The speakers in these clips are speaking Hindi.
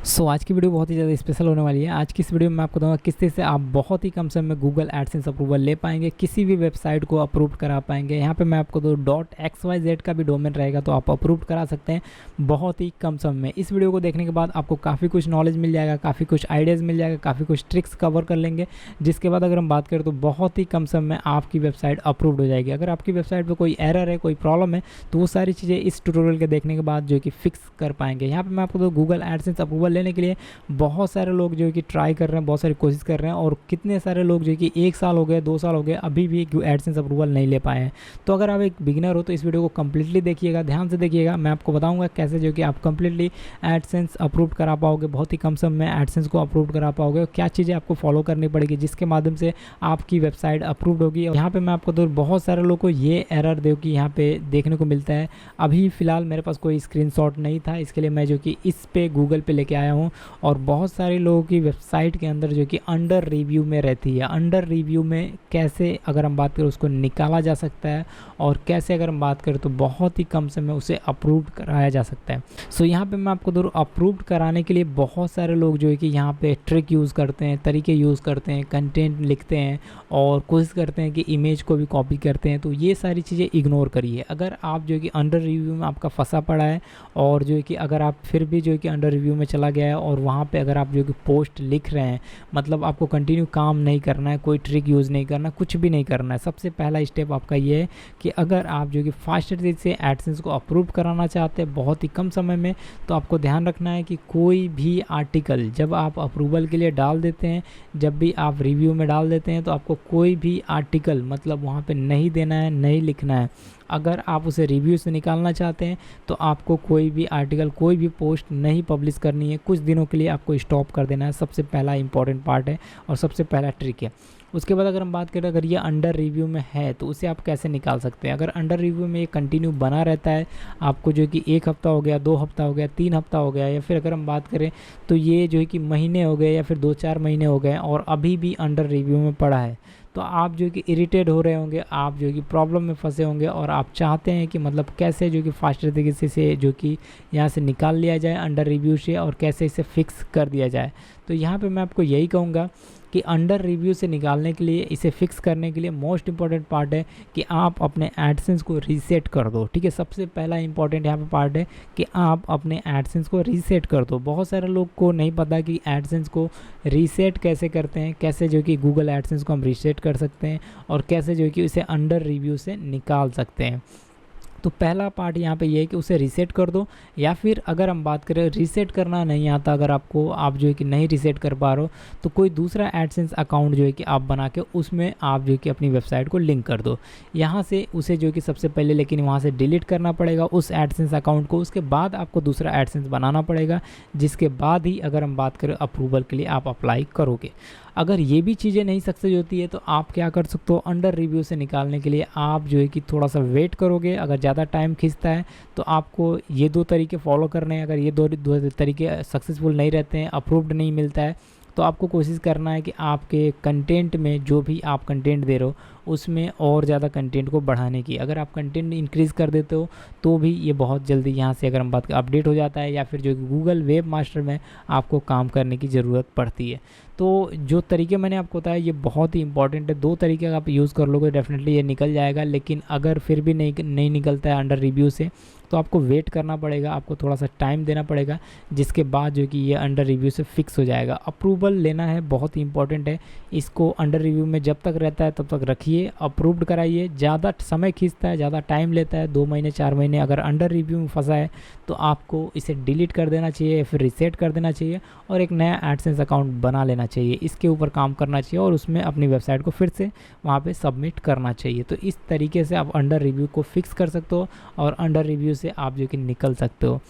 आज की वीडियो बहुत ही ज़्यादा स्पेशल होने वाली है। आज की इस वीडियो में मैं आपको बताऊंगा किस तरह से आप बहुत ही कम समय में गूगल एडसेंस अप्रूवल ले पाएंगे, किसी भी वेबसाइट को अप्रूव करा पाएंगे। यहाँ पे मैं आपको .xyz का भी डोमेन रहेगा तो आप अप्रूव करा सकते हैं बहुत ही कम समय में। इस वीडियो को देखने के बाद आपको काफ़ी कुछ नॉलेज मिल जाएगा, काफ़ी कुछ आइडियाज़ मिल जाएगा, काफ़ी कुछ ट्रिक्स कवर कर लेंगे, जिसके बाद अगर हम बात करें तो बहुत ही कम समय में आपकी वेबसाइट अप्रूव्ड हो जाएगी। अगर आपकी वेबसाइट पर कोई एरर है, कोई प्रॉब्लम है, तो वो सारी चीज़ें इस ट्यूटोरियल के देखने के बाद जो कि फिक्स कर पाएंगे। यहाँ पर मैं आपको गूगल एडसेंस अप्रूवल लेने के लिए बहुत सारे लोग जो है कि ट्राई कर रहे हैं, बहुत सारी कोशिश कर रहे हैं, और कितने सारे लोग जो है कि 1 साल हो गए, 2 साल हो गए, अभी भी एडसेंस अप्रूवल नहीं ले पाए हैं। तो अगर आप एक बिगिनर हो तो इस वीडियो को कम्प्लीटली देखिएगा, ध्यान से देखिएगा। मैं आपको बताऊंगा कैसे जो कि आप कम्प्लीटली एडसेंस अप्रूव करा पाओगे, बहुत ही कम समय में एडसेंस को अप्रूव करा पाओगे, क्या चीज़ें आपको फॉलो करनी पड़ेगी जिसके माध्यम से आपकी वेबसाइट अप्रूव्ड होगी। और यहाँ पे मैं आपको तो बहुत सारे लोगों को ये एरर दो कि यहाँ पे देखने को मिलता है। अभी फ़िलहाल मेरे पास कोई स्क्रीनशॉट नहीं था, इसके लिए मैं जो कि इस पे गूगल पे लेके आया हूँ। और बहुत सारे लोगों की वेबसाइट के अंदर जो कि अंडर रिव्यू में रहती है, अंडर रिव्यू में कैसे अगर हम बात करें उसको निकाला जा सकता है, और कैसे अगर हम बात करें तो बहुत ही कम समय में उसे अप्रूव्ड कराया जा सकता है। यहाँ पे मैं आपको अप्रूव्ड कराने के लिए बहुत सारे लोग जो है कि यहाँ पे ट्रिक यूज़ करते हैं, तरीके यूज़ करते हैं, कंटेंट लिखते हैं और कोशिश करते हैं कि इमेज को भी कॉपी करते हैं। तो ये सारी चीज़ें इग्नोर करिए। अगर आप जो कि अंडर रिव्यू में आपका फंसा पड़ा है, और जो है कि अगर आप फिर भी जो है कि अंडर रिव्यू में चला गया है और वहाँ पे अगर आप जो कि पोस्ट लिख रहे हैं, मतलब आपको कंटिन्यू काम नहीं करना है, कोई ट्रिक यूज़ नहीं करना, कुछ भी नहीं करना है। सबसे पहला स्टेप आपका ये है कि अगर आप जो कि फास्ट तरीके से एडसेंस को अप्रूव कराना चाहते हैं बहुत ही कम समय में, तो आपको ध्यान रखना है कि कोई भी आर्टिकल जब आप अप्रूवल के लिए डाल देते हैं, जब भी आप रिव्यू में डाल देते हैं, तो आपको कोई भी आर्टिकल मतलब वहाँ पे नहीं देना है, नहीं लिखना है। अगर आप उसे रिव्यू से निकालना चाहते हैं तो आपको कोई भी आर्टिकल, कोई भी पोस्ट नहीं पब्लिश करनी है, कुछ दिनों के लिए आपको स्टॉप कर देना है। सबसे पहला इंपॉर्टेंट पार्ट है और सबसे पहला ट्रिक है। उसके बाद अगर हम बात करें, अगर ये अंडर रिव्यू में है तो उसे आप कैसे निकाल सकते हैं। अगर अंडर रिव्यू में ये कंटिन्यू बना रहता है, आपको जो कि 1 हफ्ता हो गया, 2 हफ्ता हो गया, 3 हफ्ता हो गया, या फिर अगर हम बात करें तो ये जो है कि महीने हो गए या फिर 2-4 महीने हो गए और अभी भी अंडर रिव्यू में पड़ा है, तो आप जो कि इरिटेट हो रहे होंगे, आप जो कि प्रॉब्लम में फंसे होंगे, और आप चाहते हैं कि मतलब कैसे जो कि फास्ट तरीके से जो कि यहाँ से निकाल लिया जाए अंडर रिव्यू से, और कैसे इसे फिक्स कर दिया जाए। तो यहाँ पे मैं आपको यही कहूँगा कि अंडर रिव्यू से निकालने के लिए, इसे फिक्स करने के लिए मोस्ट इंपॉर्टेंट पार्ट है कि आप अपने एडसेंस को रीसेट कर दो। ठीक है, सबसे पहला इंपॉर्टेंट यहाँ पे पार्ट है कि आप अपने एडसेंस को रीसेट कर दो। बहुत सारे लोग को नहीं पता कि एडसेंस को रीसेट कैसे करते हैं, कैसे जो कि गूगल एडसेंस को हम रीसेट कर सकते हैं, और कैसे जो कि उसे अंडर रिव्यू से निकाल सकते हैं। तो पहला पार्ट यहाँ पे ये है कि उसे रीसेट कर दो, या फिर अगर हम बात करें रीसेट करना नहीं आता, अगर आपको, आप जो है कि नहीं रीसेट कर पा रहे हो, तो कोई दूसरा एडसेंस अकाउंट जो है कि आप बना के उसमें आप जो है कि अपनी वेबसाइट को लिंक कर दो। यहाँ से उसे जो है कि सबसे पहले लेकिन वहाँ से डिलीट करना पड़ेगा उस एडसेंस अकाउंट को, उसके बाद आपको दूसरा एडसेंस बनाना पड़ेगा, जिसके बाद ही अगर हम बात करें अप्रूवल के लिए आप अप्लाई करोगे। अगर ये भी चीज़ें नहीं सक्सेस होती है तो आप क्या कर सकते हो, अंडर रिव्यू से निकालने के लिए आप जो है कि थोड़ा सा वेट करोगे। अगर ज़्यादा टाइम खींचता है तो आपको ये 2 तरीके फॉलो करने हैं। अगर ये दो तरीके सक्सेसफुल नहीं रहते हैं, अप्रूव्ड नहीं मिलता है, तो आपको कोशिश करना है कि आपके कंटेंट में, जो भी आप कंटेंट दे रहे हो उसमें और ज़्यादा कंटेंट को बढ़ाने की। अगर आप कंटेंट इंक्रीज़ कर देते हो तो भी ये बहुत जल्दी यहाँ से अगर हम बात करें अपडेट हो जाता है, या फिर जो कि गूगल वेब मास्टर में आपको काम करने की ज़रूरत पड़ती है। तो जो तरीके मैंने आपको बताया ये बहुत ही इंपॉर्टेंट है। 2 तरीके अगर आप यूज़ कर लोगे डेफिनेटली ये निकल जाएगा, लेकिन अगर फिर भी नहीं निकलता है अंडर रिव्यू से, तो आपको वेट करना पड़ेगा, आपको थोड़ा सा टाइम देना पड़ेगा, जिसके बाद जो कि ये अंडर रिव्यू से फिक्स हो जाएगा। अप्रूवल लेना है, बहुत ही इंपॉर्टेंट है। इसको अंडर रिव्यू में जब तक रहता है तब तक रखिए, अप्रूव्ड कराइए। ज़्यादा समय खींचता है, ज़्यादा टाइम लेता है, 2 महीने 4 महीने अगर अंडर रिव्यू में फंसा है, तो आपको इसे डिलीट कर देना चाहिए या फिर रीसेट कर देना चाहिए, और एक नया एडसेंस अकाउंट बना लेना चाहिए। इसके ऊपर काम करना चाहिए और उसमें अपनी वेबसाइट को फिर से वहाँ पे सबमिट करना चाहिए। तो इस तरीके से आप अंडर रिव्यू को फिक्स कर सकते हो और अंडर रिव्यू से आप जो कि निकल सकते हो।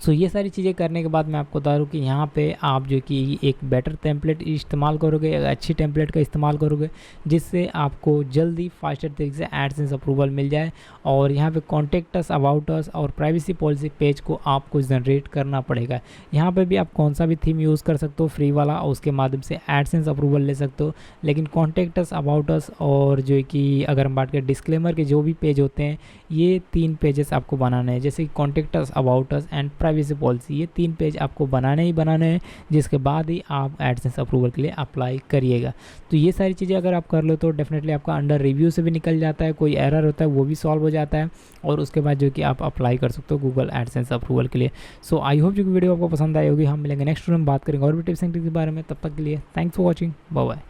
ये सारी चीज़ें करने के बाद मैं आपको बता दूँ कि यहाँ पे आप जो कि एक बेटर टेम्पलेट इस्तेमाल करोगे, एक अच्छी टेम्पलेट का इस्तेमाल करोगे, जिससे आपको जल्दी फास्टर तरीके से एडसेंस अप्रूवल मिल जाए। और यहाँ पे कॉन्टेक्ट अस, अबाउट अस और प्राइवेसी पॉलिसी पेज को आपको जनरेट करना पड़ेगा। यहाँ पे भी आप कौन सा भी थीम यूज़ कर सकते हो फ्री वाला, और उसके माध्यम से एडसेंस अप्रूवल ले सकते हो। लेकिन कॉन्टेक्ट अस, अबाउट अस और जो है कि अगर हम बात करें डिस्क्लेमर के जो भी पेज होते हैं, ये 3 पेजेस आपको बनाने हैं, जैसे कि contact us, about us and privacy policy, ये 3 पेज आपको बनाने ही बनाने हैं, जिसके बाद ही आप एडसेंस अप्रूवल के लिए अप्लाई करिएगा। तो ये सारी चीज़ें अगर आप कर लो तो डेफिनेटली आपका अंडर रिव्यू से भी निकल जाता है, कोई एरर होता है वो भी सॉल्व हो जाता है, और उसके बाद जो कि आप अप्लाई कर सकते हो गूगल एडसेंस अप्रूवल के लिए। सो आई होप जो कि वीडियो आपको पसंद आई होगी। हम मिलेंगे नेक्स्ट वीडियो में, बात करेंगे और भी टिप्स एंड ट्रिक्स के बारे में। तब तक के लिए thanks for watching, bye bye.